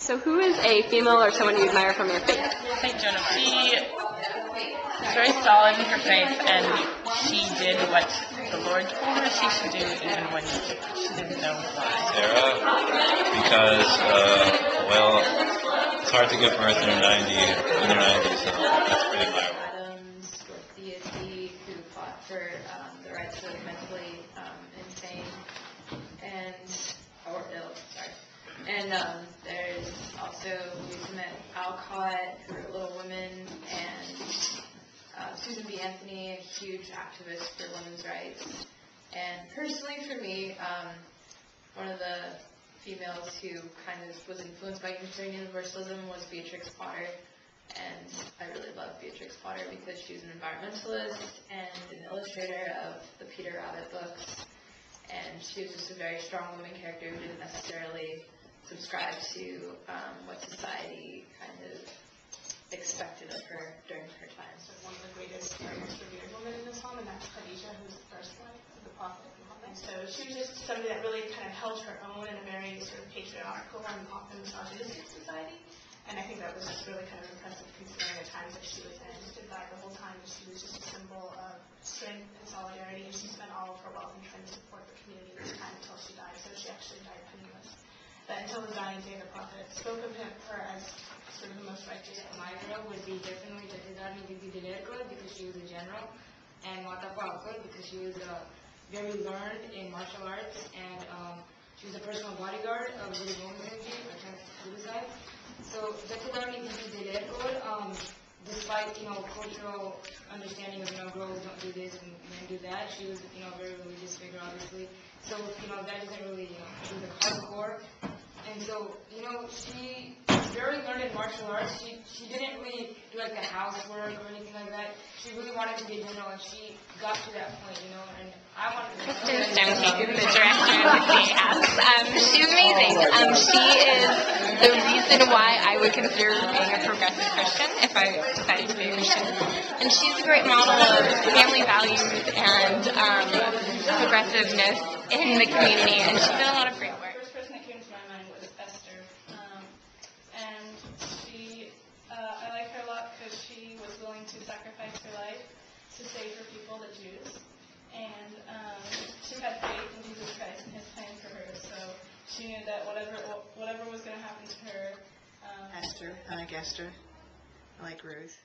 So who is a female or someone you admire from your faith? St. Jonah. She is very solid in her faith, and she did what the Lord told her she should do, even when she didn't know why. Sarah, because, it's hard to give birth in your 90s, so that's pretty admirable. Adams with deity who fought for the rights of mentally insane or ill, sorry. And there's also, we met Alcott, who wrote Little Women, and Susan B. Anthony, a huge activist for women's rights. And personally for me, one of the females who kind of was influenced by Unitarian Universalism was Beatrix Potter. And I really love Beatrix Potter because she was an environmentalist and an illustrator of the Peter Rabbit books. And she was just a very strong woman character who didn't necessarily subscribe to what society kind of expected of her during her time. So one of the greatest and most revered women in Islam, and that's Khadija, who's the first wife of the Prophet Muhammad. So she was just somebody that really kind of held her own in a very sort of patriarchal and often misogynistic society. And I think that was just really kind of impressive considering the times that she was in. She stood by the whole time, and she was just a symbol of strength and solidarity. And she spent all of her wealth in trying to support the community at this time until she died. So she actually died penniless. But until the dying day, the Prophet spoke of her as sort of the most righteous. My girl would be definitely Jatidani Bibi Dilerko because she was a general, and Matafa Akul because she was very learned in martial arts, and she was a personal bodyguard of Guru Gobind Singh Ji, Guru Sahib. So Jatidani Bibi Dilerko, despite cultural understanding of girls don't do this and men do that, she was a very religious figure, obviously. So that doesn't really she was a hardcore. And so, she was very learned in martial arts. She didn't really do like the housework or anything like that. She really wanted to be a general, and she got to that point, and I wanted to be Kristen Stoney, the director of the CAS. She's amazing. She is the reason why I would consider being a progressive Christian if I decided to be a Christian. And she's a great model of family values and progressiveness in the community, and she's done a lot of great work. To sacrifice her life to save her people, the Jews, and she had faith in Jesus Christ and His plan for her. So she knew that whatever was going to happen to her. Esther, I like Esther. I like Ruth.